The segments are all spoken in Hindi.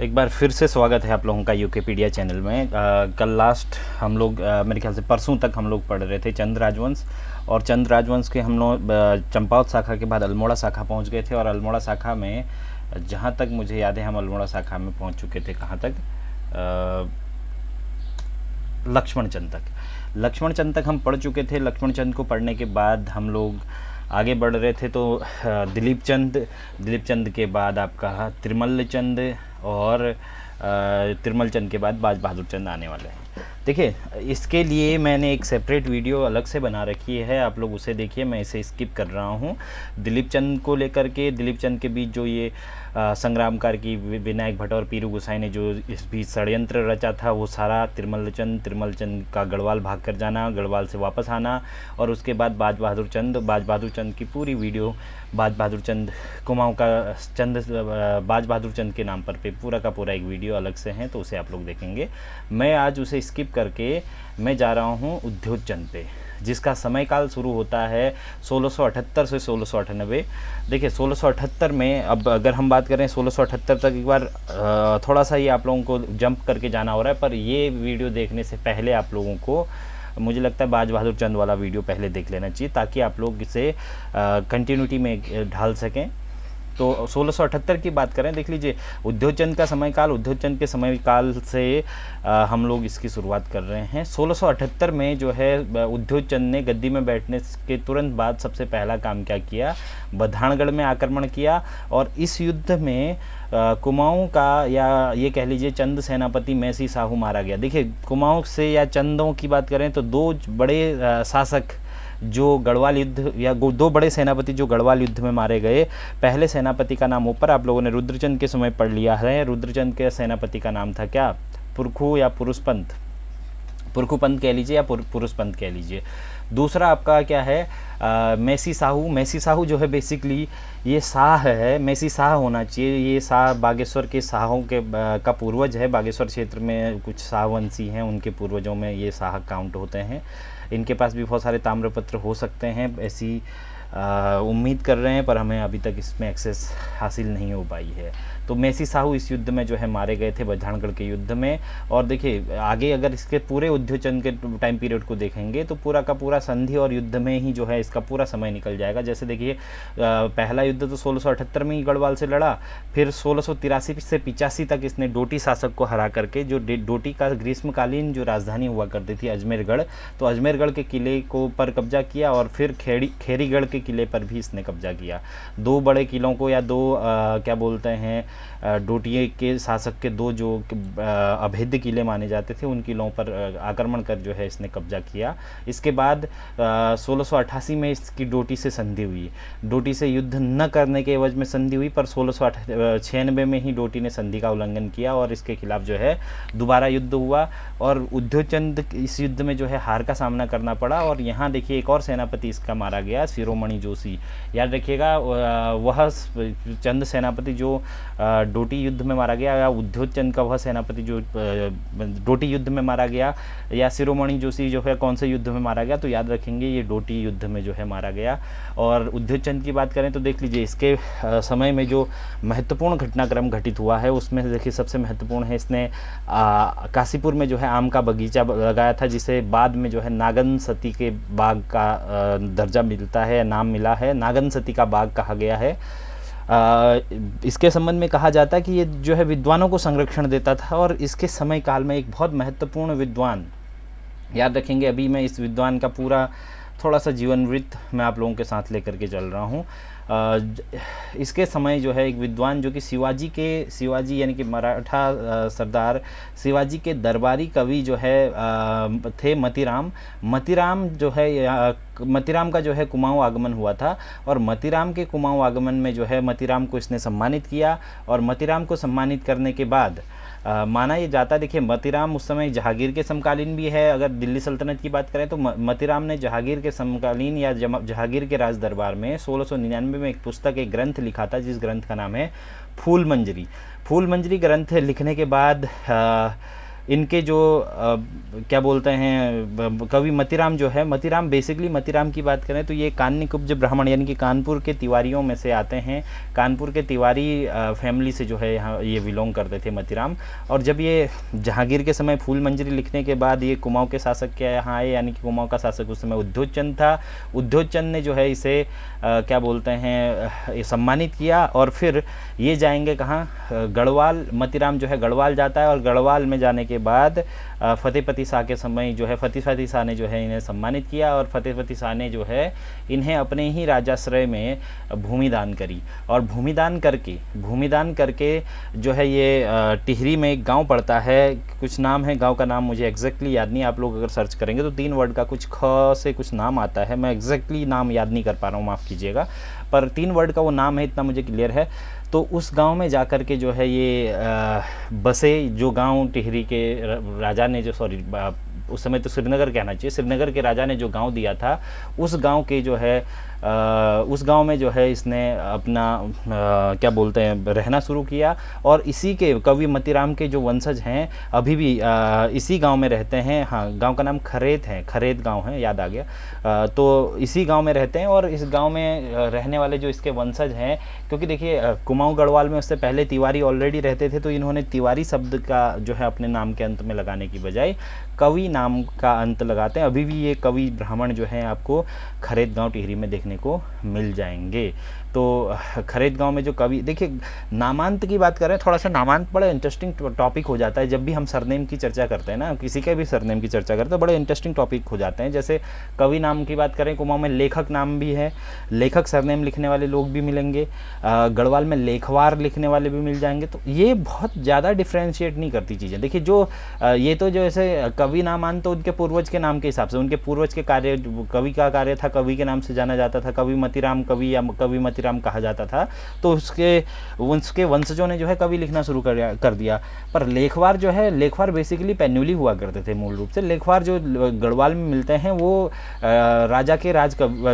एक बार फिर से स्वागत है आप लोगों का यूकेपीडिया चैनल में। कल लास्ट हम लोग मेरे ख्याल से परसों तक हम लोग पढ़ रहे थे चंद राजवंश, और चंद राजवंश के हम लोग चंपावत शाखा के बाद अल्मोड़ा शाखा पहुंच गए थे। और अल्मोड़ा शाखा में जहां तक मुझे याद है हम अल्मोड़ा शाखा में पहुंच चुके थे। कहां तक? लक्ष्मण चंद तक। लक्ष्मण चंद तक हम पढ़ चुके थे। लक्ष्मण चंद को पढ़ने के बाद हम लोग आगे बढ़ रहे थे तो दिलीप चंद के बाद आपका तिरमल्ल चंद, और तिरमल चंद के बाद बाज बहादुर चंद आने वाले हैं। देखिए, इसके लिए मैंने एक सेपरेट वीडियो अलग से बना रखी है, आप लोग उसे देखिए। मैं इसे स्किप कर रहा हूँ। दिलीप चंद को लेकर के, दिलीप चंद के बीच जो ये संग्रामकार की विनायक भट्ट और पीरू गोसाई ने जो इस बीच षड्यंत्र रचा था, वो सारा तिरमल चंद का गढ़वाल भाग कर जाना, गढ़वाल से वापस आना, और उसके बाद बाज बहादुर चंद की पूरी वीडियो, बाज बहादुर चंद कुमाऊँ का बाज बहादुर चंद के नाम पर पे पूरा का पूरा एक वीडियो अलग से है, तो उसे आप लोग देखेंगे। मैं आज उसे स्किप करके मैं जा रहा हूँ उद्योत चंद पे, जिसका समय काल शुरू होता है 1678 से 1698। देखिए 1678 में, अब अगर हम बात करें 1678 तक, एक बार थोड़ा सा ये आप लोगों को जंप करके जाना हो रहा है, पर ये वीडियो देखने से पहले आप लोगों को मुझे लगता है बाज बहादुर चंद वाला वीडियो पहले देख लेना चाहिए, ताकि आप लोग इसे कंटिन्यूटी में ढाल सकें। तो 1678 की बात करें, देख लीजिए उद्योत चंद का समयकाल। उद्योत चंद के समयकाल से हम लोग इसकी शुरुआत कर रहे हैं। 1678 में जो है उद्योत चंद ने गद्दी में बैठने के तुरंत बाद सबसे पहला काम क्या किया? बधानगढ़ में आक्रमण किया, और इस युद्ध में कुमाऊँ का, या ये कह लीजिए चंद सेनापति मैसी साहू मारा गया। देखिए कुमाऊँ से या चंदों की बात करें तो दो बड़े शासक जो गढ़वाल युद्ध, या दो बड़े सेनापति जो गढ़वाल युद्ध में मारे गए। पहले सेनापति का नाम ऊपर आप लोगों ने रुद्रचंद के समय पढ़ लिया है। रुद्रचंद के सेनापति का नाम था क्या? पुरखू या पुरुषपंत, पुरखूपंत कह लीजिए या पुरुषपंत कह लीजिए। दूसरा आपका क्या है? मैसी साहू जो है बेसिकली ये शाह है, मैसी शाह होना चाहिए। ये शाह बागेश्वर के शाहों के का पूर्वज है। बागेश्वर क्षेत्र में कुछ शाहवंशी हैं, उनके पूर्वजों में ये शाह काउंट होते हैं। इनके पास भी बहुत सारे ताम्रपत्र हो सकते हैं, ऐसी उम्मीद कर रहे हैं, पर हमें अभी तक इसमें एक्सेस हासिल नहीं हो पाई है। तो मैसी साहू इस युद्ध में जो है मारे गए थे, बधानगढ़ के युद्ध में। और देखिए आगे अगर इसके पूरे उद्योत चंद के टाइम पीरियड को देखेंगे तो पूरा का पूरा संधि और युद्ध में ही जो है इसका पूरा समय निकल जाएगा। जैसे देखिए पहला युद्ध तो 1678 में ही गढ़वाल से लड़ा, फिर 1683 से 85 तक इसने डोटी शासक को हरा करके, जो डोटी का ग्रीष्मकालीन जो राजधानी हुआ करती थी अजमेरगढ़, तो अजमेरगढ़ के किले को पर कब्जा किया, और फिर खेरीगढ़ के किले पर भी इसने कब्जा किया। दो बड़े किलों को, या दो क्या बोलते हैं, डोटिये के शासक के दो जो अभेद्य किले माने जाते थे, उन किलों पर आक्रमण कर जो है इसने कब्जा किया। इसके बाद 1688 में इसकी डोटी से संधि हुई। डोटी से युद्ध न करने के एवज में संधि हुई, पर 1696 में ही डोटी ने संधि का उल्लंघन किया, और इसके खिलाफ जो है दोबारा युद्ध हुआ, और उद्योत चंद इस युद्ध में जो है हार का सामना करना पड़ा। और यहाँ देखिए एक और सेनापति इसका मारा गया, शिरोमणि जोशी। याद रखिएगा वह चंद सेनापति जो डोटी युद्ध में मारा गया, या उद्योत चंद का वह सेनापति जो डोटी युद्ध में मारा गया, या शिरोमणि जोशी जो है कौन से युद्ध में मारा गया, तो याद रखेंगे ये डोटी युद्ध में जो है मारा गया। और उद्योत चंद की बात करें तो देख लीजिए इसके समय में जो महत्वपूर्ण घटनाक्रम घटित हुआ है, उसमें देखिए सबसे महत्वपूर्ण है, इसने काशीपुर में जो है आम का बगीचा लगाया था, जिसे बाद में जो है नागन सती के बाग का दर्जा मिलता है, नाम मिला है, नागन सती का बाग कहा गया है। इसके संबंध में कहा जाता है कि ये जो है विद्वानों को संरक्षण देता था, और इसके समय काल में एक बहुत महत्वपूर्ण विद्वान, याद रखेंगे अभी मैं इस विद्वान का पूरा थोड़ा सा जीवन वृत्त मैं आप लोगों के साथ लेकर के चल रहा हूँ। इसके समय जो है एक विद्वान जो कि शिवाजी यानी कि मराठा सरदार शिवाजी के दरबारी कवि जो है थे मतीराम जो है, मतीराम का जो है कुमाऊँ आगमन हुआ था, और मतीराम के कुमाऊँ आगमन में जो है मतीराम को इसने सम्मानित किया। और मतीराम को सम्मानित करने के बाद माना ये जाता, देखिए मतीराम उस समय जहांगीर के समकालीन भी है। अगर दिल्ली सल्तनत की बात करें तो मतीराम ने जहांगीर के समकालीन या जहांगीर के राज दरबार में 1699 में एक पुस्तक, एक ग्रंथ लिखा था, जिस ग्रंथ का नाम है फूल मंजरी। फूल मंजरी ग्रंथ लिखने के बाद इनके जो क्या बोलते हैं कवि मतीराम जो है, मतीराम बेसिकली मतीराम की बात करें तो ये कान्यकुब्ज ब्राह्मण यानी कि कानपुर के तिवारियों में से आते हैं। कानपुर के तिवारी फैमिली से जो है यहाँ ये बिलोंग करते थे मतीराम। और जब ये जहांगीर के समय फूल मंजरी लिखने के बाद ये कुमाऊं के शासक के यहाँ आए, यानी कि कुमाऊं का शासक उस समय उद्योतचंद था। उद्योतचंद ने जो है इसे क्या बोलते हैं सम्मानित किया। और फिर ये जाएंगे कहाँ, गढ़वाल। मतीराम जो है गढ़वाल जाता है और गढ़वाल में जाने के बाद फतेहपति शाह के समय जो है फतेहपति शाह ने जो है इन्हें सम्मानित किया। और फतेहपति शाह ने जो है इन्हें अपने ही राजाश्रय में भूमि दान करी। और भूमि दान करके जो है ये टिहरी में एक गांव पड़ता है, कुछ नाम है गांव का, नाम मुझे एग्जैक्टली याद नहीं। आप लोग अगर सर्च करेंगे तो 3 वर्ड का कुछ ख से कुछ नाम आता है, मैं एग्जैक्टली नाम याद नहीं कर पा रहा हूँ, माफ़ कीजिएगा, पर 3 वर्ड का वो नाम है, इतना मुझे क्लियर है। तो उस गांव में जा कर के जो है ये बसे। जो गांव टिहरी के राजा ने जो उस समय तो श्रीनगर कहना चाहिए, श्रीनगर के राजा ने जो गांव दिया था, उस गांव के जो है उस गांव में जो है इसने अपना क्या बोलते हैं रहना शुरू किया। और इसी के कवि मतीराम के जो वंशज हैं अभी भी इसी गांव में रहते हैं। हाँ, गांव का नाम खरेत है, खरेत गांव है, याद आ गया। तो इसी गांव में रहते हैं और इस गांव में रहने वाले जो इसके वंशज हैं, क्योंकि देखिए कुमाऊं गढ़वाल में उससे पहले तिवारी ऑलरेडी रहते थे, तो इन्होंने तिवारी शब्द का जो है अपने नाम के अंत में लगाने की बजाय कवि नाम का अंत लगाते हैं। अभी भी ये कवि ब्राह्मण जो हैं आपको खरेत गांव टिहरी में देखने को मिल जाएंगे। तो खरेत गांव में जो कवि, देखिए नामांत की बात करें, थोड़ा सा नामांत बड़ा इंटरेस्टिंग टॉपिक हो जाता है। जब भी हम सरनेम की चर्चा करते हैं ना, किसी के भी सरनेम की चर्चा करते हैं, तो बड़े इंटरेस्टिंग टॉपिक हो जाते हैं। जैसे कवि नाम की बात करें, कुमाऊं में लेखक नाम भी है, लेखक सरनेम लिखने वाले लोग भी मिलेंगे। गढ़वाल में लेखवार लिखने वाले भी मिल जाएंगे। तो ये बहुत ज़्यादा डिफ्रेंशिएट नहीं करती चीज़ें। देखिए जो ये तो जो ऐसे कवि नामांत तो उनके पूर्वज के नाम के हिसाब से, उनके पूर्वज के कार्य, कवि का कार्य था, कवि के नाम से जाना जाता था, कवि मतीराम कवि या कवि मतीराम कहा जाता था। तो उसके वंशजों ने जो है कवि लिखना शुरू कर दिया। पर लेखवार जो है, लेखवार बेसिकली पैन्युली हुआ करते थे मूल रूप से। लेखवार जो गढ़वाल में मिलते हैं वो राजा के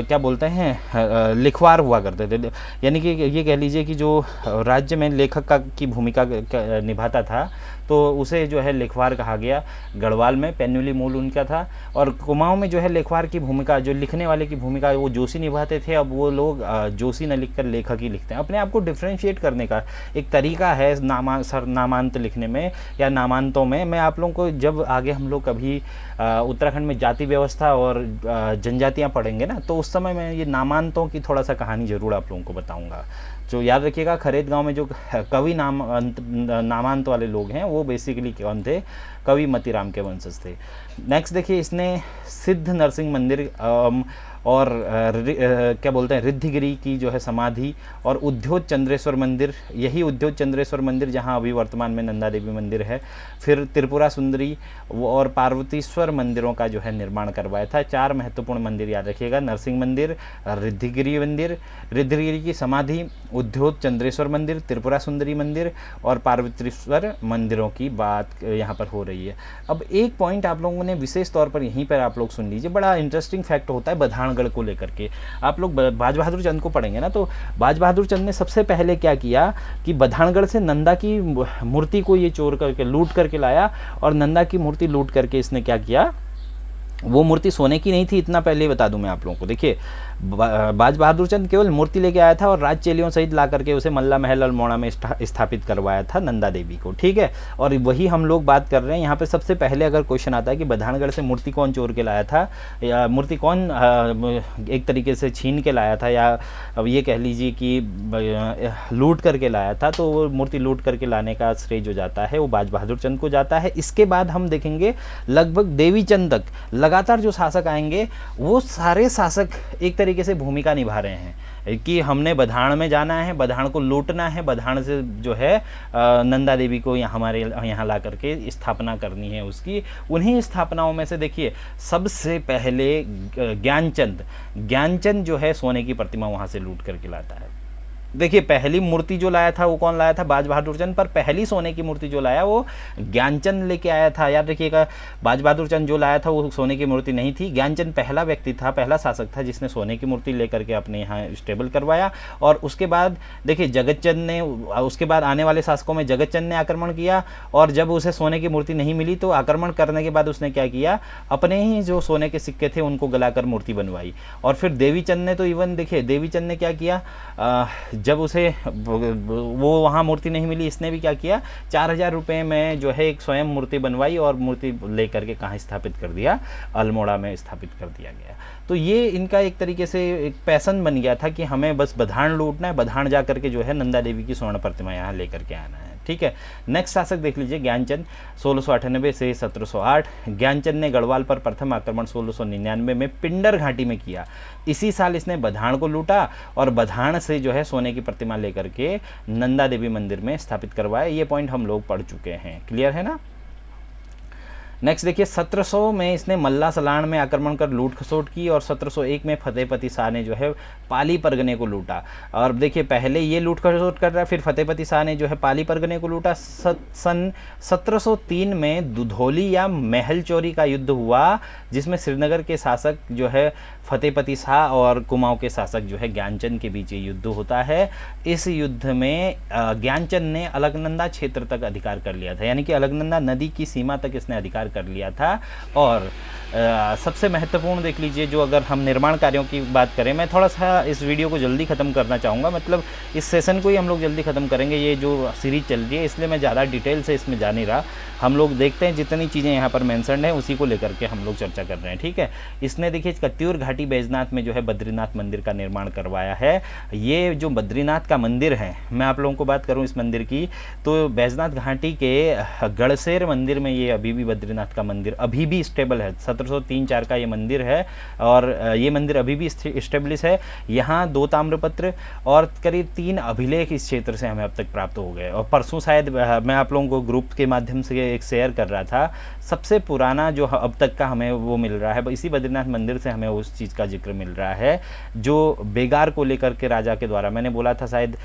क्या बोलते हैं लिखवार हुआ करते थे। यानी कि ये कह लीजिए कि जो राज्य में लेखक की भूमिका निभाता था, तो उसे जो है लेखवार कहा गया। गढ़वाल में पैन्युली मूल उनका था। और कुमाऊं में जो है लेखवार की भूमिका, जो लिखने वाले की भूमिका वो जोशी निभाते थे। अब वो लोग जोशी न लिखकर लेखक ही लिखते हैं। अपने आप को डिफ्रेंशिएट करने का एक तरीका है नामांत लिखने में या नामांतों में। मैं आप लोगों को जब आगे हम लोग कभी उत्तराखंड में जाति व्यवस्था और जनजातियाँ पढ़ेंगे ना, तो उस समय मैं ये नामांतों की थोड़ा सा कहानी ज़रूर आप लोगों को बताऊँगा। तो याद रखिएगा, खरेत गांव में जो कवि नामांत वाले लोग हैं वो बेसिकली कौन थे, कवि मतीराम के वंशज थे। नेक्स्ट देखिए, इसने सिद्ध नरसिंह मंदिर और क्या बोलते हैं रिद्धिगिरी की जो है समाधि, और उद्योत चंद्रेश्वर मंदिर, यही उद्योत चंद्रेश्वर मंदिर जहां अभी वर्तमान में नंदा देवी मंदिर है, फिर त्रिपुरा सुंदरी और पार्वतीश्वर मंदिरों का जो है निर्माण करवाया था। 4 महत्वपूर्ण मंदिर याद रखिएगा, नरसिंह मंदिर, रिद्धिगिरी मंदिर, रिद्धिगिरी की समाधि, उद्योत चंद्रेश्वर मंदिर, त्रिपुरा सुंदरी मंदिर और पार्वतीश्वर मंदिरों की बात यहाँ पर हो रही है। अब एक पॉइंट आप लोगों ने विशेष तौर पर यहीं पर आप लोग सुन लीजिए, बड़ा इंटरेस्टिंग फैक्ट होता है बधानगढ़ को लेकर के। आप लोग बाज बहादुर चंद को पढ़ेंगे ना, तो बाज बहादुर चंद ने सबसे पहले क्या किया कि बधानगढ़ से नंदा की मूर्ति को ये चोर करके लूट करके लाया, और नंदा की मूर्ति लूट करके इसने क्या किया, वो मूर्ति सोने की नहीं थी, इतना पहले बता दूं मैं आप लोगों को। देखिए बाज बहादुर चंद केवल मूर्ति लेके आया था और राज चेलियों सहित ला करके उसे मल्ला महल अल्मोड़ा में स्थापित करवाया था नंदा देवी को, ठीक है। और वही हम लोग बात कर रहे हैं यहाँ पे। सबसे पहले अगर क्वेश्चन आता है कि बधानगढ़ से मूर्ति कौन चोर के लाया था, या मूर्ति कौन एक तरीके से छीन के लाया था, या अब ये कह लीजिए कि लूट करके लाया था, तो वो मूर्ति लूट करके लाने का श्रेय जो जाता है वो बाज बहादुर चंद को जाता है। इसके बाद हम देखेंगे लगभग देवी चंद तक लगातार जो शासक आएंगे वो सारे शासक एक तरीके से भूमिका निभा रहे हैं कि हमने बधान में जाना है, बधान को लूटना है, बधान से जो है नंदा देवी को हमारे यहाँ ला करके स्थापना करनी है उसकी। उन्हीं स्थापनाओं में से देखिए सबसे पहले ज्ञानचंद जो है सोने की प्रतिमा वहाँ से लूट करके लाता है। देखिए पहली मूर्ति जो लाया था वो कौन लाया था, बाज बहादुर चंद, पर पहली सोने की मूर्ति जो लाया वो ज्ञानचंद लेके आया था। याद रखिएगा, बाज बहादुर चंद जो लाया था वो सोने की मूर्ति नहीं थी। ज्ञानचंद पहला व्यक्ति था, पहला शासक था जिसने सोने की मूर्ति लेकर के अपने यहाँ स्टेबल करवाया। और उसके बाद देखिए जगतचंद ने, उसके बाद आने वाले शासकों में जगतचंद ने आक्रमण किया, और जब उसे सोने की मूर्ति नहीं मिली तो आक्रमण करने के बाद उसने क्या किया, अपने ही जो सोने के सिक्के थे उनको गलाकर मूर्ति बनवाई। और फिर देवीचंद ने तो इवन देखिए देवीचंद ने क्या किया, जब उसे वो वहाँ मूर्ति नहीं मिली, इसने भी क्या किया, 4000 रुपये में जो है एक स्वयं मूर्ति बनवाई और मूर्ति लेकर के कहाँ स्थापित कर दिया, अल्मोड़ा में स्थापित कर दिया गया। तो ये इनका एक तरीके से एक पैसन बन गया था कि हमें बस बधान लूटना है, बधान जा करके जो है नंदा देवी की स्वर्ण प्रतिमा यहाँ लेकर के आना है। ठीक है, नेक्स्ट शासक देख लीजिए ज्ञानचंद 1698 से 1708। ज्ञानचंद ने गढ़वाल पर प्रथम आक्रमण 1699 में पिंडर घाटी में किया। इसी साल इसने बधान को लूटा और बधान से जो है सोने की प्रतिमा लेकर के नंदा देवी मंदिर में स्थापित करवाया। ये पॉइंट हम लोग पढ़ चुके हैं, क्लियर है ना। नेक्स्ट देखिए 1700 में इसने मल्ला सलाण में आक्रमण कर लूट खसोट की, और 1701 में फतेहपति शाह ने जो है पाली परगने को लूटा। और देखिए पहले ये लूट खसोट कर रहा है, फिर फतेहपति शाह ने जो है पाली परगने को लूटा। सन 1703 में दुधौली या महल चोरी का युद्ध हुआ, जिसमें श्रीनगर के शासक जो है फतेहपति शाह और कुमाऊं के शासक जो है ज्ञानचंद के बीच ये युद्ध होता है। इस युद्ध में ज्ञानचंद ने अलकनंदा क्षेत्र तक अधिकार कर लिया था, यानी कि अलकनंदा नदी की सीमा तक इसने अधिकार कर लिया था। और सबसे महत्वपूर्ण देख लीजिए, जो अगर हम निर्माण कार्यों की बात करें, मैं थोड़ा सा इस वीडियो को जल्दी ख़त्म करना चाहूँगा, मतलब इस सेशन को ही हम लोग जल्दी ख़त्म करेंगे। ये जो सीरीज चल रही है इसलिए मैं ज़्यादा डिटेल से इसमें जा नहीं रहा। हम लोग देखते हैं जितनी चीज़ें यहाँ पर मेंशन है उसी को लेकर के हम लोग चर्चा कर रहे हैं। ठीक है, इसने देखिए कत्यूर घाटी बैजनाथ में जो है बद्रीनाथ मंदिर का निर्माण करवाया है। ये जो बद्रीनाथ का मंदिर है, मैं आप लोगों को बात करूँ इस मंदिर की, तो बैजनाथ घाटी के गढ़सेर मंदिर में ये अभी भी बद्रीनाथ का मंदिर अभी भी स्टेबल है। 1703-4 का ये मंदिर है और ये मंदिर अभी भी स्टेब्लिश है। यहाँ 2 ताम्रपत्र और करीब 3 अभिलेख इस क्षेत्र से हमें अब तक प्राप्त हो गए। और परसों शायद मैं आप लोगों को ग्रुप के माध्यम से एक शेयर कर रहा था, सबसे पुराना जो अब तक का हमें वो मिल रहा है, इसी बद्रीनाथ मंदिर से हमें उस चीज़ का जिक्र मिल रहा है जो बेगार को लेकर के राजा के द्वारा, मैंने बोला था शायद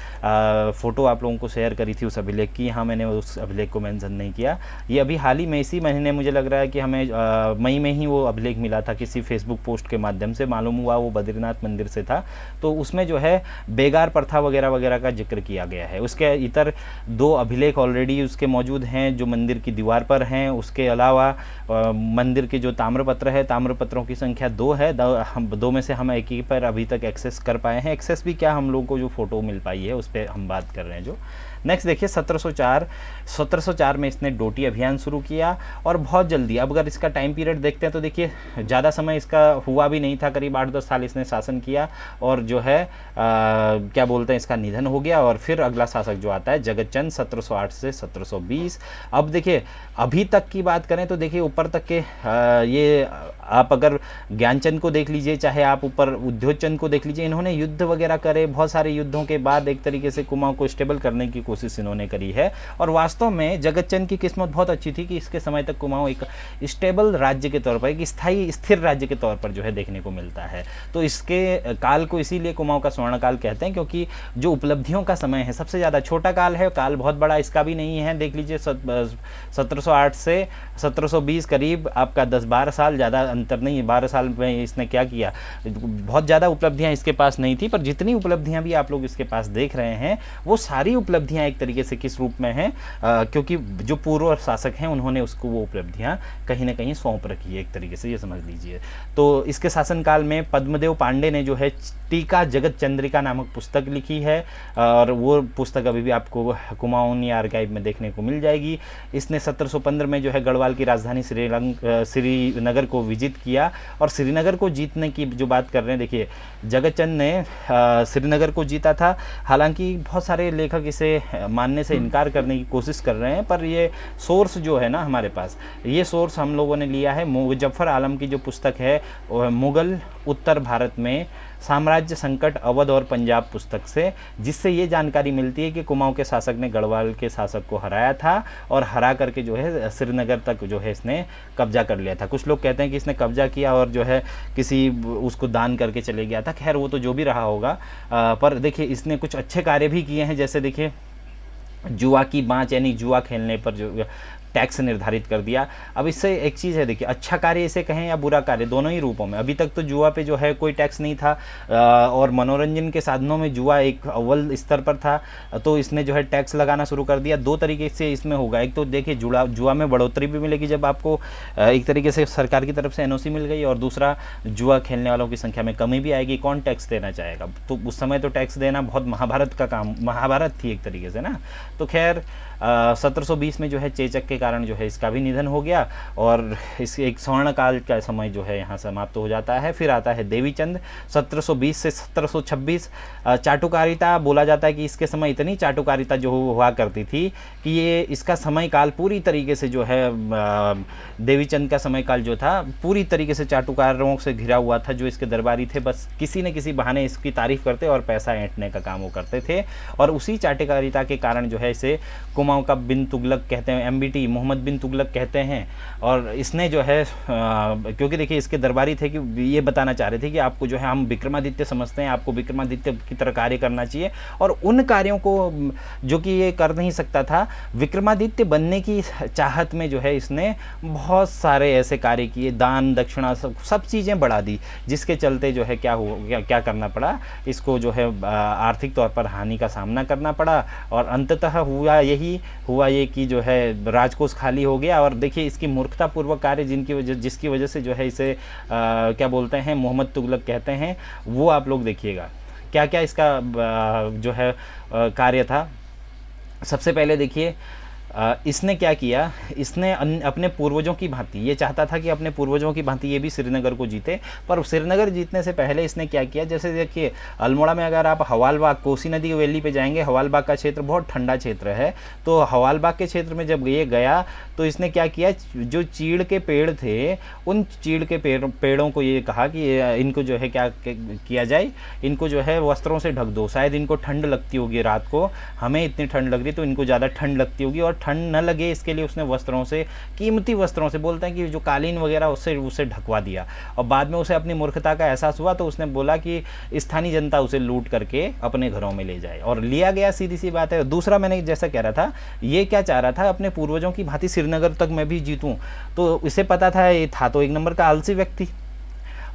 फ़ोटो आप लोगों को शेयर करी थी उस अभिलेख की, यहाँ मैंने उस अभिलेख को मेंशन नहीं किया। ये अभी हाल ही में इसी महीने मुझे लग रहा है कि हमें मई में ही वो अभिलेख मिला था, किसी फेसबुक पोस्ट के माध्यम से मालूम हुआ वो बद्रीनाथ मंदिर से था। तो उसमें जो है बेगार प्रथा वगैरह वगैरह का जिक्र किया गया है। उसके इतर 2 अभिलेख ऑलरेडी उसके मौजूद हैं जो मंदिर की दीवार पर हैं। उसके अलावा मंदिर के जो ताम्रपत्र है, ताम्रपत्रों की संख्या 2 है। 2 में से हम एक ही पर अभी तक एक्सेस कर पाए हैं। एक्सेस भी क्या, हम लोगों को जो फ़ोटो मिल पाई है उस पर हम बात कर रहे हैं। जो नेक्स्ट देखिए 1704 में इसने डोटी अभियान शुरू किया और बहुत जल्दी, अब अगर इसका टाइम पीरियड देखते हैं तो देखिए ज़्यादा समय इसका हुआ भी नहीं था, करीब 8-10 साल इसने शासन किया और जो है क्या बोलते हैं, इसका निधन हो गया। और फिर अगला शासक जो आता है जगतचंद 1708 से 1720। अब देखिए अभी तक की बात करें तो देखिए ऊपर तक के ये आप अगर ज्ञानचंद को देख लीजिए, चाहे आप ऊपर उद्योगचंद को देख लीजिए, इन्होंने युद्ध वगैरह करे, बहुत सारे युद्धों के बाद एक तरीके से कुमाऊं को स्टेबल करने की कोशिश इन्होंने करी है। और वास्तव में जगतचंद की किस्मत बहुत अच्छी थी कि इसके समय तक कुमाऊं एक स्टेबल राज्य के तौर पर, एक स्थायी स्थिर राज्य के तौर पर जो है देखने को मिलता है। तो इसके काल को इसीलिए कुमाऊं का स्वर्ण काल कहते हैं, क्योंकि जो उपलब्धियों का समय है सबसे ज़्यादा, छोटा काल है, काल बहुत बड़ा इसका भी नहीं है। देख लीजिए 1708 से 1720 करीब आपका 10-12 साल, ज़्यादा अंतर नहीं है। 12 साल में इसने क्या किया, बहुत ज़्यादा उपलब्धियां इसके पास नहीं थी, पर जितनी उपलब्धियां भी आप लोग इसके पास देख रहे हैं वो सारी उपलब्धियां एक तरीके से किस रूप में हैं, क्योंकि जो पूर्व शासक हैं उन्होंने उसको वो उपलब्धियां कहीं ना कहीं सौंप रखी है, एक तरीके से ये समझ लीजिए। तो इसके शासनकाल में पद्मदेव पांडे ने जो है टीका जगत चंद्रिका नामक पुस्तक लिखी है और वो पुस्तक अभी भी आपको कुमाऊनी आर्काइव में देखने को मिल जाएगी। इसने 1715 में जो है गढ़वाल की राजधानी श्रीनगर को विजित किया और श्रीनगर को जीतने की जो बात कर रहे हैं, देखिए जगतचंद ने श्रीनगर को जीता था। हालांकि बहुत सारे लेखक इसे मानने से इनकार करने की कोशिश कर रहे हैं, पर ये सोर्स जो है ना हमारे पास, ये सोर्स हम लोगों ने लिया है मुजफ्फर आलम की जो पुस्तक है मुगल उत्तर भारत में साम्राज्य संकट अवध और पंजाब पुस्तक से, जिससे ये जानकारी मिलती है कि कुमाऊं के शासक ने गढ़वाल के शासक को हराया था और हरा करके जो है श्रीनगर तक जो है इसने कब्जा कर लिया था। कुछ लोग कहते हैं कि इसने कब्जा किया और जो है किसी उसको दान करके चले गया था। खैर वो तो जो भी रहा होगा, पर देखिए इसने कुछ अच्छे कार्य भी किए हैं। जैसे देखिए जुआ की बाँच यानी जुआ खेलने पर जो टैक्स निर्धारित कर दिया। अब इससे एक चीज़ है, देखिए अच्छा कार्य इसे कहें या बुरा कार्य, दोनों ही रूपों में। अभी तक तो जुआ पे जो है कोई टैक्स नहीं था, और मनोरंजन के साधनों में जुआ एक अव्वल स्तर पर था, तो इसने जो है टैक्स लगाना शुरू कर दिया। दो तरीके से इसमें होगा, एक तो देखिए जुआ में बढ़ोतरी भी मिलेगी जब आपको एक तरीके से सरकार की तरफ से एनओसी मिल गई, और दूसरा जुआ खेलने वालों की संख्या में कमी भी आएगी। कौन टैक्स देना चाहेगा? तो उस समय तो टैक्स देना बहुत महाभारत का काम, महाभारत थी एक तरीके से ना। तो खैर 1720 में जो है चेचक के कारण जो है इसका भी निधन हो गया, और इस एक स्वर्ण काल का समय जो है यहाँ समाप्त हो जाता है। फिर आता है देवीचंद 1720 से 1726। चाटुकारिता बोला जाता है कि इसके समय इतनी चाटुकारिता जो हुआ करती थी कि ये इसका समय काल पूरी तरीके से जो है देवीचंद का समय काल जो था पूरी तरीके से चाटुकारों से घिरा हुआ था। जो इसके दरबारी थे बस किसी न किसी बहाने इसकी तारीफ करते और पैसा ऐंठने का काम वो करते थे, और उसी चाटुकारिता के कारण जो है इसे कुमाऊं का बिन तुगलक कहते हैं, MBT मोहम्मद बिन तुगलक कहते हैं। और इसने जो है क्योंकि देखिए इसके दरबारी थे कि ये बताना चाह रहे थे कि आपको जो है हम विक्रमादित्य समझते हैं, आपको विक्रमादित्य की तरह कार्य करना चाहिए, और उन कार्यों को जो कि ये कर नहीं सकता था, विक्रमादित्य बनने की चाहत में जो है इसने बहुत सारे ऐसे कार्य किए, दान दक्षिणा सब चीज़ें बढ़ा दी, जिसके चलते जो है क्या करना पड़ा इसको, जो है आर्थिक तौर पर हानि का सामना करना पड़ा। और अंततः हुआ ये कि जो है राजकोष खाली हो गया। और देखिए इसकी मूर्खतापूर्वक कार्य जिसकी वजह से जो है इसे क्या बोलते हैं मोहम्मद तुगलक कहते हैं, वो आप लोग देखिएगा क्या क्या इसका जो है कार्य था। सबसे पहले देखिए इसने क्या किया, इसने अपने पूर्वजों की भांति ये चाहता था कि अपने पूर्वजों की भांति ये भी श्रीनगर को जीते, पर श्रीनगर जीतने से पहले इसने क्या किया, जैसे देखिए अल्मोड़ा में अगर आप हवालबाग कोसी नदी की वैली पे जाएंगे, हवालबाग का क्षेत्र बहुत ठंडा क्षेत्र है, तो हवालबाग के क्षेत्र में जब ये गया तो इसने क्या किया, जो चीड़ के पेड़ थे उन चीड़ के पेड़ों को ये कहा कि इनको जो है क्या किया जाए, इनको जो है वस्त्रों से ढक दो, शायद इनको ठंड लगती होगी रात को, हमें इतनी ठंड लग रही तो इनको ज़्यादा ठंड लगती होगी, और ठंड न लगे इसके लिए उसने वस्त्रों से, कीमती वस्त्रों से, बोलते हैं कि जो कालीन वगैरह उससे उसे ढकवा दिया। और बाद में उसे अपनी मूर्खता का एहसास हुआ तो उसने बोला कि स्थानीय जनता उसे लूट करके अपने घरों में ले जाए, और लिया गया, सीधी सी बात है। दूसरा मैंने जैसा कह रहा था, ये क्या चाह रहा था, अपने पूर्वजों की भांति श्रीनगर तक मैं भी जीतूं, तो इसे पता था ये था तो एक नंबर का आलसी व्यक्ति,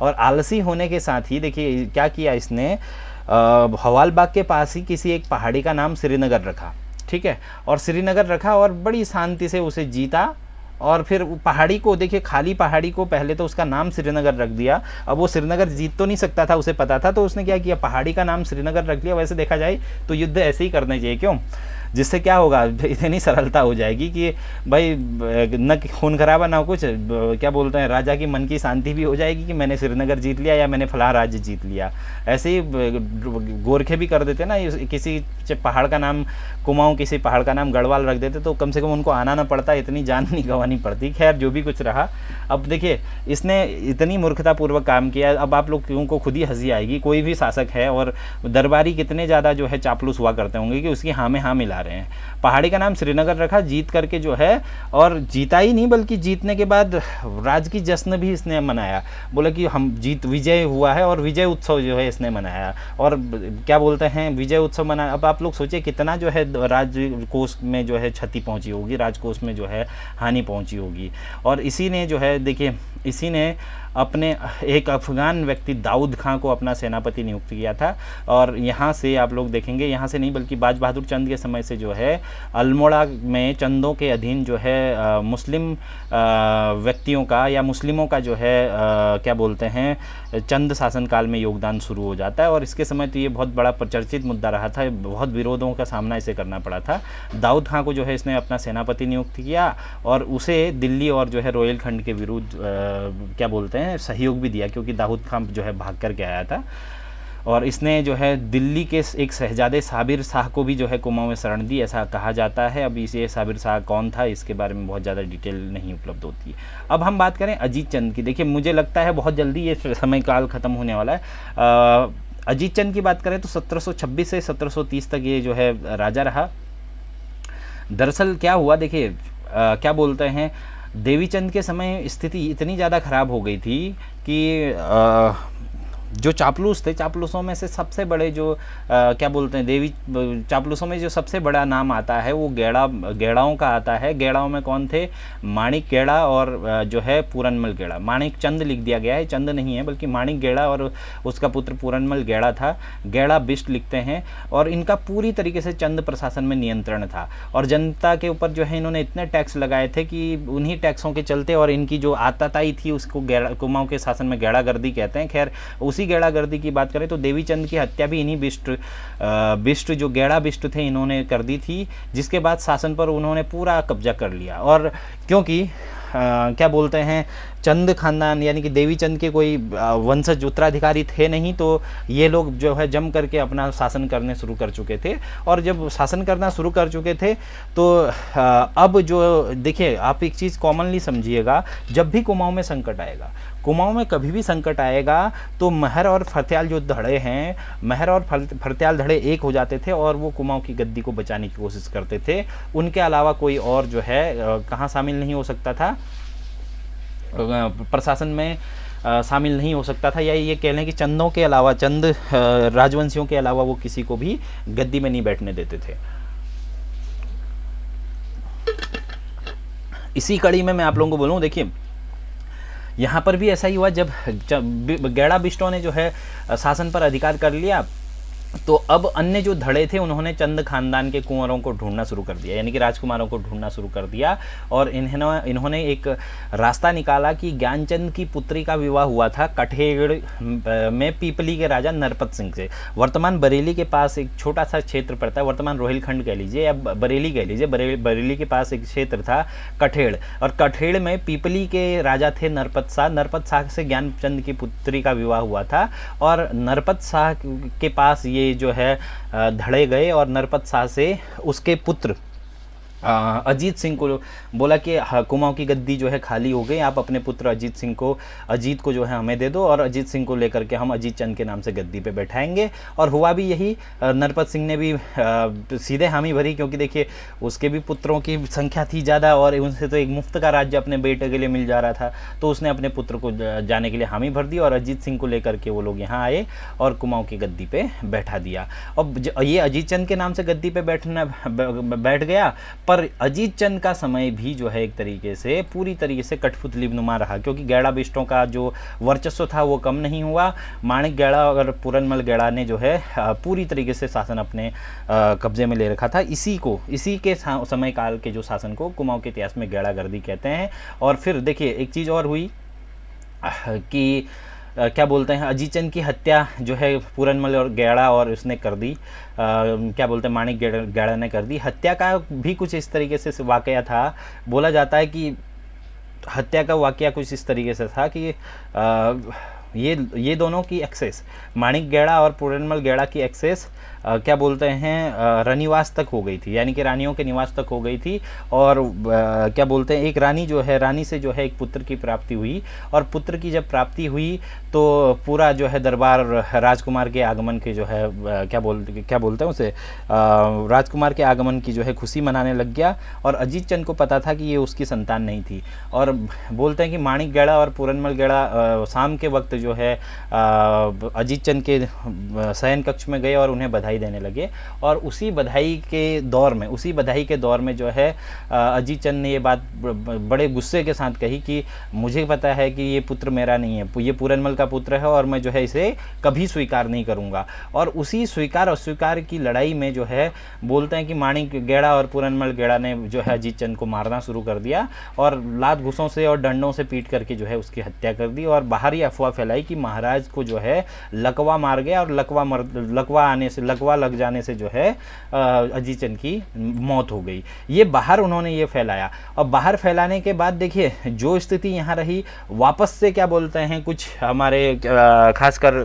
और आलसी होने के साथ ही देखिए क्या किया इसने, हवालबाग के पास ही किसी एक पहाड़ी का नाम श्रीनगर रखा, ठीक है, और श्रीनगर रखा और बड़ी शांति से उसे जीता। और फिर पहाड़ी को देखिए, खाली पहाड़ी को पहले तो उसका नाम श्रीनगर रख दिया। अब वो श्रीनगर जीत तो नहीं सकता था, उसे पता था, तो उसने क्या किया, पहाड़ी का नाम श्रीनगर रख दिया। वैसे देखा जाए तो युद्ध ऐसे ही करने चाहिए, क्यों, जिससे क्या होगा, इतनी सरलता हो जाएगी कि भाई न खून खराबा ना कुछ, क्या बोलते हैं, राजा की मन की शांति भी हो जाएगी कि मैंने श्रीनगर जीत लिया या मैंने फलां राज्य जीत लिया। ऐसे ही गोरखे भी कर देते ना, किसी पहाड़ का नाम कुमाऊं, किसी पहाड़ का नाम गढ़वाल रख देते तो कम से कम उनको आना ना पड़ता, इतनी जान नहीं गंवानी पड़ती। खैर जो भी कुछ रहा, अब देखिए इसने इतनी मूर्खतापूर्वक काम किया। अब आप लोगों को खुद ही हंसी आएगी, कोई भी शासक है और दरबारी कितने ज़्यादा जो है चापलूस हुआ करते होंगे कि उसकी हाँ में हाँ मिला रहे हैं। पहाड़ी का नाम श्रीनगर रखा, जीत करके जो है, और जीता ही नहीं बल्कि जीतने के बाद राज की जश्न भी इसने मनाया, बोला कि हम विजय हुआ है, और विजय उत्सव जो है इसने मनाया, और क्या बोलते हैं विजय उत्सव मनाया। अब आप लोग सोचिए कितना जो है राजकोष में जो है क्षति पहुंची होगी, राजकोष में जो है हानि पहुंची होगी। और इसी ने जो है देखिए, इसी ने अपने एक अफ़गान व्यक्ति दाऊद खां को अपना सेनापति नियुक्त किया था। और यहाँ से आप लोग देखेंगे, यहाँ से नहीं बल्कि बाज बहादुर चंद के समय से जो है अल्मोड़ा में चंदों के अधीन जो है मुस्लिम व्यक्तियों का या मुस्लिमों का जो है क्या बोलते हैं चंद शासनकाल में योगदान शुरू हो जाता है। और इसके समय तो ये बहुत बड़ा प्रचर्चित मुद्दा रहा था, बहुत विरोधों का सामना इसे करना पड़ा था। दाऊद खां को जो है इसने अपना सेनापति नियुक्त किया, और उसे दिल्ली और जो है रोहिलखंड के विरुद्ध क्या बोलते हैं सहयोग भी दिया, क्योंकि दाऊद खां जो है भाग करके आया था। और इसने जो है दिल्ली के एक शहजादे साबिर शाह को भी जो है कुमाऊं में शरण दी, ऐसा कहा जाता है। अब इसे साबिर शाह कौन था इसके बारे में बहुत ज़्यादा डिटेल नहीं उपलब्ध होती है। अब हम बात करें अजीत चंद की। देखिए मुझे लगता है बहुत जल्दी ये समय काल ख़त्म होने वाला है। अजीत चंद की बात करें तो 1726 से 1730 तक ये जो है राजा रहा। दरअसल क्या हुआ, देखिए क्या बोलते हैं, देवीचंद के समय स्थिति इतनी ज़्यादा ख़राब हो गई थी कि जो चापलूस थे, चापलूसों में से सबसे बड़े जो क्या बोलते हैं, चापलूसों में जो सबसे बड़ा नाम आता है वो गेड़ाओं का आता है। गेड़ाओं में कौन थे, माणिक गेड़ा और जो है पूरनमल गेड़ा। माणिक चंद लिख दिया गया है, चंद नहीं है बल्कि माणिक गेड़ा और उसका पुत्र पूरनमल गेड़ा था। गेड़ा बिष्ट लिखते हैं। और इनका पूरी तरीके से चंद प्रशासन में नियंत्रण था और जनता के ऊपर जो है इन्होंने इतने टैक्स लगाए थे कि उन्हीं टैक्सों के चलते और इनकी जो आताताई थी उसको कुमाऊं के शासन में गेड़ागर्दी कहते हैं। खैर उसी गेड़ागर्दी की बात करें तो देवीचंद की हत्या भी इन्हीं बिष्ट जो गेड़ा बिष्ट थे इन्होंने कर दी थी, जिसके बाद शासन पर उन्होंने पूरा कब्जा कर लिया। और क्योंकि क्या बोलते हैं, चंद खानदान यानी कि देवीचंद के कोई वंशज उत्तराधिकारी थे नहीं, तो ये लोग जो है जम करके अपना शासन करने शुरू कर चुके थे। और जब शासन करना शुरू कर चुके थे तो अब जो देखिए आप एक चीज़ कॉमनली समझिएगा, जब भी कुमाऊं में संकट आएगा, कुमाऊं में कभी भी संकट आएगा तो महर और फरत्याल जो धड़े हैं, महर और फरत्याल धड़े एक हो जाते थे और वो कुमाऊं की गद्दी को बचाने की कोशिश करते थे। उनके अलावा कोई और जो है कहाँ शामिल नहीं हो सकता था, प्रशासन में शामिल नहीं हो सकता था, या ये कह लें कि चंदों के अलावा, चंद राजवंशियों के अलावा वो किसी को भी गद्दी में नहीं बैठने देते थे। इसी कड़ी में मैं आप लोगों को बोलूँ, देखिए यहाँ पर भी ऐसा ही हुआ, जब गेड़ा बिष्टों ने जो है शासन पर अधिकार कर लिया तो अब अन्य जो धड़े थे उन्होंने चंद खानदान के कुंवरों को ढूंढना शुरू कर दिया, यानी कि राजकुमारों को ढूंढना शुरू कर दिया। और इन्होंने एक रास्ता निकाला कि ज्ञानचंद की पुत्री का विवाह हुआ था कठेड़ में पीपली के राजा नरपत सिंह से। वर्तमान बरेली के पास एक छोटा सा क्षेत्र पड़ता है, वर्तमान रोहिलखंड कह लीजिए या बरेली कह लीजिए, बरेली के पास एक क्षेत्र था कठेड़, और कठेड़ में पीपली के राजा थे नरपत शाह। नरपत शाह से ज्ञानचंद की पुत्री का विवाह हुआ था और नरपत शाह के पास ये जो है धड़े गए और नरपत शाह से उसके पुत्र अजीत सिंह को बोला कि कुमाऊं की गद्दी जो है खाली हो गई, आप अपने पुत्र अजीत को जो है हमें दे दो और अजीत सिंह को लेकर के हम अजीत चंद के नाम से गद्दी पे बैठाएंगे। और हुआ भी यही, नरपत सिंह ने भी सीधे हामी भरी, क्योंकि देखिए उसके भी पुत्रों की संख्या थी ज़्यादा और उनसे तो एक मुफ्त का राज्य अपने बेटे के लिए मिल जा रहा था, तो उसने अपने पुत्र को जाने के लिए हामी भर दी और अजीत सिंह को लेकर के वो लोग यहाँ आए और कुमाऊं की गद्दी पे बैठा दिया। अब ये अजीत चंद के नाम से गद्दी पे बैठ गया, पर अजीत चंद का समय भी जो है एक तरीके से पूरी तरीके से कठपुतलीनुमा रहा, क्योंकि गेड़ा बिष्टों का जो वर्चस्व था वो कम नहीं हुआ। माणिक गेड़ा और पूरनमल गेड़ा ने जो है पूरी तरीके से शासन अपने कब्जे में ले रखा था। इसी के समय काल के जो शासन को कुमाऊं के इतिहास में गेड़ागर्दी कहते हैं। और फिर देखिए एक चीज़ और हुई कि क्या बोलते हैं, अजीत चंद की हत्या जो है पूरनमल और गेड़ा और उसने कर दी, क्या बोलते हैं माणिक गेड़ा ने कर दी। हत्या का भी कुछ इस तरीके से वाकया था, बोला जाता है कि हत्या का वाकया कुछ इस तरीके से था कि ये दोनों की एक्सेस, माणिक गेड़ा और पूरनमल गेड़ा की एक्सेस क्या बोलते हैं रानीवास तक हो गई थी, यानी कि रानियों के निवास तक हो गई थी। और क्या बोलते हैं एक रानी से जो है एक पुत्र की प्राप्ति हुई, और पुत्र की जब प्राप्ति हुई तो पूरा जो है दरबार राजकुमार के आगमन के जो है क्या बोलते हैं उसे राजकुमार के आगमन की जो है खुशी मनाने लग गया। और अजीत चंद को पता था कि ये उसकी संतान नहीं थी, और बोलते हैं कि माणिक गेड़ा और पूरनमल गेड़ा शाम के वक्त जो है अजीत चंद के शयन कक्ष में गए और उन्हें बधाई देने लगे। और उसी बधाई के दौर में जो है अजीत चंद ने ये बात बड़े गुस्से के साथ कही कि मुझे पता है कि ये पुत्र मेरा नहीं है, ये पूरनमल का पुत्र है और मैं जो है इसे कभी स्वीकार नहीं करूंगा। और उसी स्वीकार अस्वीकार की लड़ाई में जो है बोलते हैं कि माणिक गेड़ा और पूरनमल गेड़ा ने जो है अजीत चंद को मारना शुरू कर दिया और लात घुसों से और डंडों से पीट करके जो है उसकी हत्या कर दी। और बाहर ही अफवाह फैलाई कि महाराज को जो है लकवा मार गया और लकवा लग जाने से जो है अजीत चंद की मौत हो गई। ये बाहर उन्होंने ये फैलाया, और बाहर फैलाने के बाद देखिए जो स्थिति यहाँ रही, वापस से क्या बोलते हैं कुछ हमारे खासकर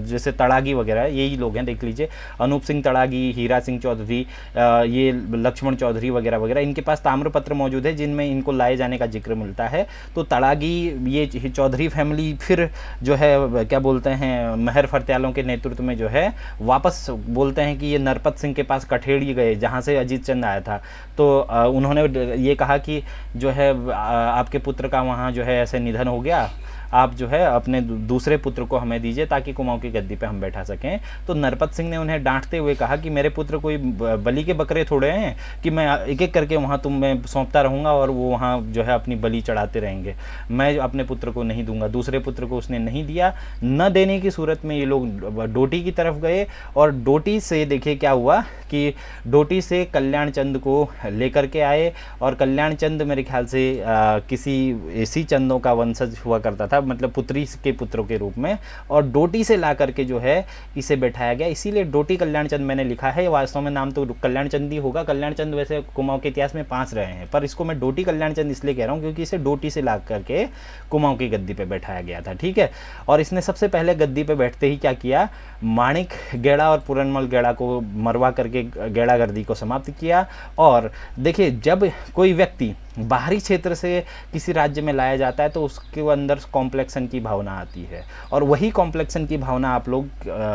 जैसे तड़ागी वगैरह यही लोग हैं, देख लीजिए अनूप सिंह तड़ागी, हीरा सिंह चौधरी, ये लक्ष्मण चौधरी वगैरह वगैरह, इनके पास ताम्रपत्र मौजूद है जिनमें इनको लाए जाने का जिक्र मिलता है। तो तड़ागी, ये चौधरी फैमिली फिर जो है क्या बोलते हैं महर फरत्यालों के नेतृत्व में जो है वापस बोलते हैं कि ये नरपत सिंह के पास कठेड़ी गए जहाँ से अजीत चंद आया था। तो उन्होंने ये कहा कि जो है आपके पुत्र का वहाँ जो है ऐसे निधन हो गया, आप जो है अपने दूसरे पुत्र को हमें दीजिए ताकि कुमाऊं की गद्दी पे हम बैठा सकें। तो नरपत सिंह ने उन्हें डांटते हुए कहा कि मेरे पुत्र कोई बलि के बकरे थोड़े हैं कि मैं एक एक करके वहाँ तुम्हें सौंपता रहूँगा और वो वहाँ जो है अपनी बलि चढ़ाते रहेंगे, मैं अपने पुत्र को नहीं दूंगा। दूसरे पुत्र को उसने नहीं दिया। न देने की सूरत में ये लोग डोटी की तरफ गए, और डोटी से देखिए क्या हुआ कि डोटी से कल्याण चंद को लेकर के आए, और कल्याण चंद मेरे ख्याल से किसी इसी चंदों का वंशज हुआ करता था, मतलब पुत्री के पुत्रों के रूप में, और डोटी से ला करके जो है इसे बैठाया गया। इसीलिए डोटी कल्याण चंद मैंने लिखा है, वास्तव में नाम तो कल्याण चंद ही होगा। कल्याण चंद वैसे कुमाऊं के इतिहास में 5 रहे हैं, पर इसको मैं डोटी कल्याण चंद इसलिए कह रहा हूँ क्योंकि इसे डोटी से ला करके कुमाऊं की गद्दी पे बैठाया गया था, ठीक है। और इसने सबसे पहले गद्दी पे बैठते ही क्या किया, माणिक गेड़ा और पूरनमल गेड़ा को मरवा करके गेड़ा गर्दी को समाप्त किया। और देखिए जब कोई व्यक्ति बाहरी क्षेत्र से किसी राज्य में लाया जाता है तो उसके अंदर कॉम्प्लेक्सन की भावना आती है, और वही कॉम्प्लेक्सन की भावना आप लोग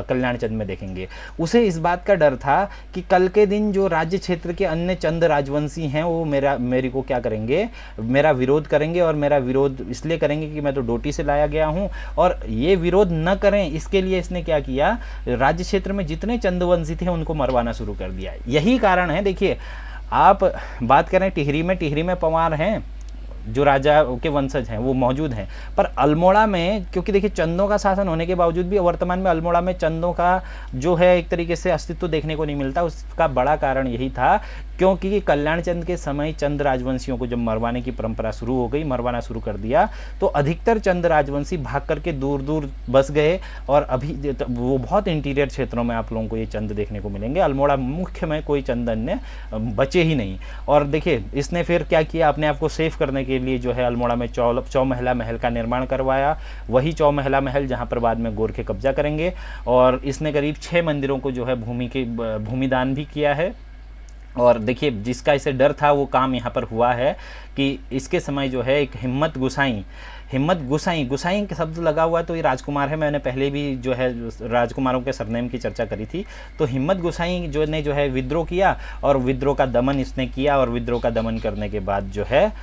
कल्याण चंद में देखेंगे। उसे इस बात का डर था कि कल के दिन जो राज्य क्षेत्र के अन्य चंद राजवंशी हैं वो मेरी को क्या करेंगे, मेरा विरोध करेंगे, और मेरा विरोध इसलिए करेंगे कि मैं तो डोटी से लाया गया हूँ, और ये विरोध न करें इसके लिए इसने क्या किया, राज्य क्षेत्र में जितने चंदवंशी थे उनको मरवाना शुरू कर दिया। यही कारण है, देखिए आप बात करें टिहरी में पवार हैं जो राजा के वंशज हैं वो मौजूद हैं, पर अल्मोड़ा में क्योंकि देखिए चंदों का शासन होने के बावजूद भी वर्तमान में अल्मोड़ा में चंदों का जो है एक तरीके से अस्तित्व देखने को नहीं मिलता। उसका बड़ा कारण यही था क्योंकि कल्याण चंद के समय चंद राजवंशियों को जब मरवाने की परंपरा शुरू हो गई, मरवाना शुरू कर दिया, तो अधिकतर चंद राजवंशी भाग करके दूर दूर बस गए, और अभी वो बहुत इंटीरियर क्षेत्रों में आप लोगों को ये चंद देखने को मिलेंगे। अल्मोड़ा मुख्य में कोई चंद अन्य बचे ही नहीं। और देखिए इसने फिर क्या किया, अपने आप को सेफ करने के लिए जो है अल्मोड़ा में चौमहला महल का निर्माण करवाया, वही चौमहला महल जहाँ पर बाद में गोरखे कब्जा करेंगे। और इसने करीब 6 मंदिरों को जो है भूमिदान भी किया है। और देखिए जिसका इसे डर था वो काम यहाँ पर हुआ है कि इसके समय जो है एक हिम्मत गुसाई का शब्द लगा हुआ है तो ये राजकुमार है। मैंने पहले भी जो है राजकुमारों के सरनेम की चर्चा करी थी। तो हिम्मत गुसाई जो है विद्रोह किया, और विद्रोह का दमन इसने किया, और विद्रोह का दमन करने के बाद जो है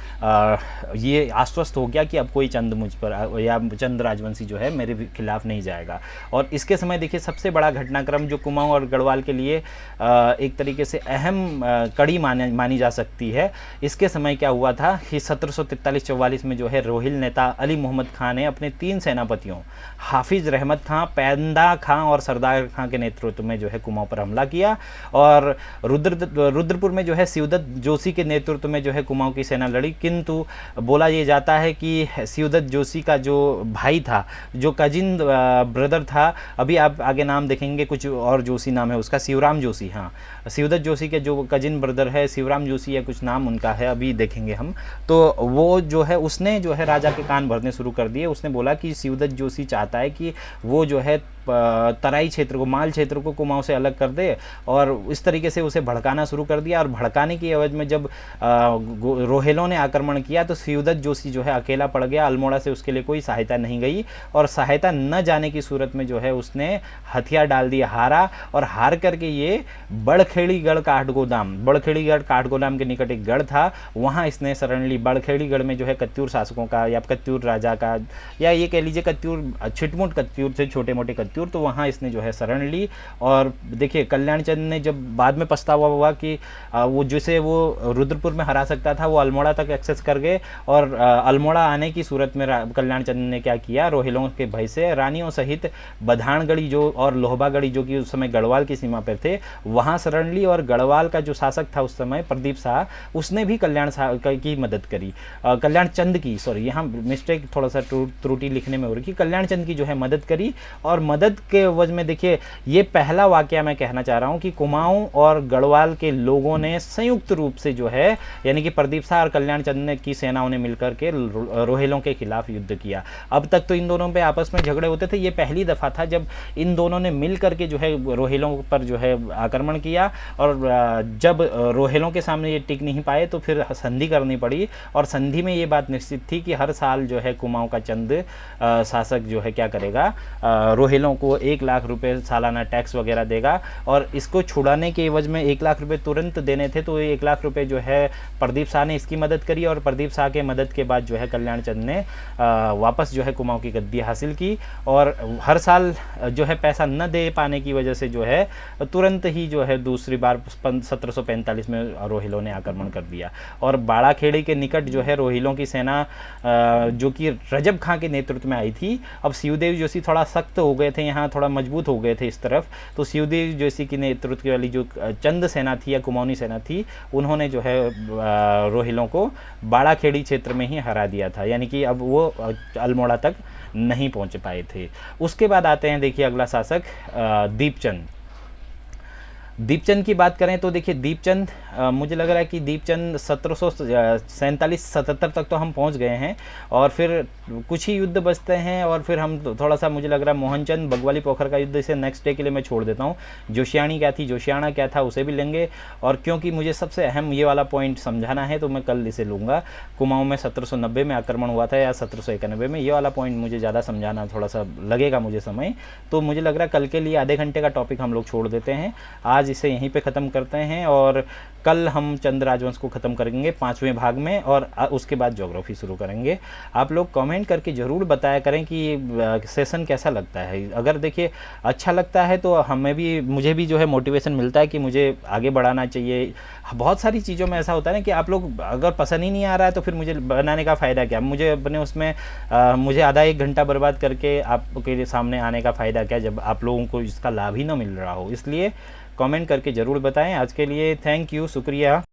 ये आश्वस्त हो गया कि अब कोई चंद मुझ पर या चंद राजवंशी जो है मेरे खिलाफ नहीं जाएगा। और इसके समय देखिए सबसे बड़ा घटनाक्रम जो कुमाऊं और गढ़वाल के लिए एक तरीके से अहम कड़ी मानी जा सकती है, इसके समय क्या हुआ था कि 1743-44 में जो है रोहिल नेता अली मोहम्मद खान ने अपने 3 सेनापतियों हाफिज रहमत खां, पैंदा खां और सरदार खां के नेतृत्व में जो है कुमाऊं पर हमला किया। और रुद्रपुर में जो है शिवदत्त जोशी के नेतृत्व में जो है कुमाऊं की सेना लड़ी, किंतु बोला ये जाता है कि शिवदत्त जोशी का जो भाई था, जो कजिन ब्रदर था, अभी आप आगे नाम देखेंगे कुछ और जोशी नाम है उसका, शिवराम जोशी, हाँ शिवदत्त जोशी के जो कजिन ब्रदर है शिवराम जोशी या कुछ नाम उनका है, अभी देखेंगे हम। तो वो जो है उसने जो है राजा के कान भरने शुरू कर दिए। उसने बोला कि शिवदत्त जोशी चाहता है कि वो जो है तराई क्षेत्र को, माल क्षेत्र को कुमाऊं से अलग कर दे, और इस तरीके से उसे भड़काना शुरू कर दिया। और भड़काने की एवज में जब रोहेलों ने आक्रमण किया तो शिवदत्त जोशी जो है अकेला पड़ गया। अल्मोड़ा से उसके लिए कोई सहायता नहीं गई, और सहायता न जाने की सूरत में जो है उसने हथियार डाल दिया, हारा, और हार करके ये बड़खेड़ीगढ़ काठगोदाम के निकट एक गढ़ था, वहाँ इसने शरण ली। बड़खेड़ीगढ़ में जो है कत्यूर शासकों का या कत्यूर राजा का, या ये कह लीजिए कत्यूर छिटमुट कत्यूर से छोटे मोटे मृत्यु, तो वहाँ इसने जो है शरण ली। और देखिए कल्याण चंद ने जब बाद में पछतावा हुआ कि वो जिसे वो रुद्रपुर में हरा सकता था वो अल्मोड़ा तक एक्सेस कर गए, और अल्मोड़ा आने की सूरत में कल्याण चंद ने क्या किया, रोहिलों के भय से रानियों सहित बधानगढ़ी जो और लोहबागढ़ी जो कि उस समय गढ़वाल की सीमा पर थे वहाँ शरण ली। और गढ़वाल का जो शासक था उस समय प्रदीप शाह, उसने भी कल्याण शाह की मदद करी, कल्याण चंद की, सॉरी यहाँ मिस्टेक थोड़ा सा त्रुटि लिखने में हो रही, कल्याण चंद की जो है मदद करी। और मदद के वजह में देखिए ये पहला वाकया मैं कहना चाह रहा हूँ कि कुमाऊं और गढ़वाल के लोगों ने संयुक्त रूप से जो है, यानी कि प्रदीप शाह और कल्याण चंद ने की सेनाओं ने मिलकर के रोहिलों के खिलाफ युद्ध किया। अब तक तो इन दोनों पे आपस में झगड़े होते थे, ये पहली दफ़ा था जब इन दोनों ने मिल करके जो है रोहिलों पर जो है आक्रमण किया। और जब रोहिलों के सामने ये टिक नहीं पाए तो फिर संधि करनी पड़ी, और संधि में ये बात निश्चित थी कि हर साल जो है कुमाऊं का चंद शासक जो है क्या करेगा, रोहिलों को 1 लाख रुपए सालाना टैक्स वगैरह देगा। और इसको छुड़ाने के एवज में 1 लाख रुपए तुरंत देने थे, तो 1 लाख रुपए जो है प्रदीप शाह ने इसकी मदद करी। और प्रदीप शाह के मदद के बाद जो है कल्याण चंद ने वापस जो है कुमाऊं की गद्दी हासिल की। और हर साल जो है पैसा न दे पाने की वजह से जो है तुरंत ही जो है दूसरी बार 1745 में रोहिलों ने आक्रमण कर दिया। और बाड़ाखेड़ी के निकट जो है रोहिलों की सेना जो कि रजब खां के नेतृत्व में आई थी, अब शिवदेव जोशी थोड़ा सख्त हो गए थे, यहाँ थोड़ा मजबूत हो गए थे इस तरफ, तो शिवदेव जोशी की नेतृत्व वाली जो चंद सेना थी या कुमाऊनी सेना थी, उन्होंने जो है रोहिलों को बाड़ाखेड़ी क्षेत्र में ही हरा दिया था, यानी कि अब वो अल्मोड़ा तक नहीं पहुंच पाए थे। उसके बाद आते हैं देखिए अगला शासक दीपचंद। दीपचंद की बात करें तो देखिए दीपचंद, मुझे लग रहा है कि दीपचंद 1747-77 तक तो हम पहुंच गए हैं, और फिर कुछ ही युद्ध बचते हैं, और फिर हम थोड़ा सा मुझे लग रहा है मोहनचंद बगवाली पोखर का युद्ध इसे नेक्स्ट डे के लिए मैं छोड़ देता हूं। जोशियाणी क्या थी, जोशियाणा क्या था, उसे भी लेंगे। और क्योंकि मुझे सबसे अहम ये वाला पॉइंट समझाना है तो मैं कल इसे लूँगा। कुमाऊँ में 1790 में आक्रमण हुआ था या 1791 में, ये वाला पॉइंट मुझे ज़्यादा समझाना थोड़ा सा लगेगा मुझे समय, तो मुझे लग रहा है कल के लिए आधे घंटे का टॉपिक हम लोग छोड़ देते हैं। आज इसे यहीं पे ख़त्म करते हैं, और कल हम चंद राजवंश को ख़त्म करेंगे 5वें भाग में, और उसके बाद ज्योग्राफी शुरू करेंगे। आप लोग कमेंट करके ज़रूर बताया करें कि सेशन कैसा लगता है। अगर देखिए अच्छा लगता है तो मुझे भी जो है मोटिवेशन मिलता है कि मुझे आगे बढ़ाना चाहिए। बहुत सारी चीज़ों में ऐसा होता है ना कि आप लोग अगर पसंद ही नहीं आ रहा है तो फिर मुझे बनाने का फ़ायदा क्या, मुझे अपने उसमें मुझे आधा 1 घंटा बर्बाद करके आपके सामने आने का फ़ायदा क्या जब आप लोगों को इसका लाभ ही ना मिल रहा हो। इसलिए कमेंट करके ज़रूर बताएं। आज के लिए थैंक यू, शुक्रिया।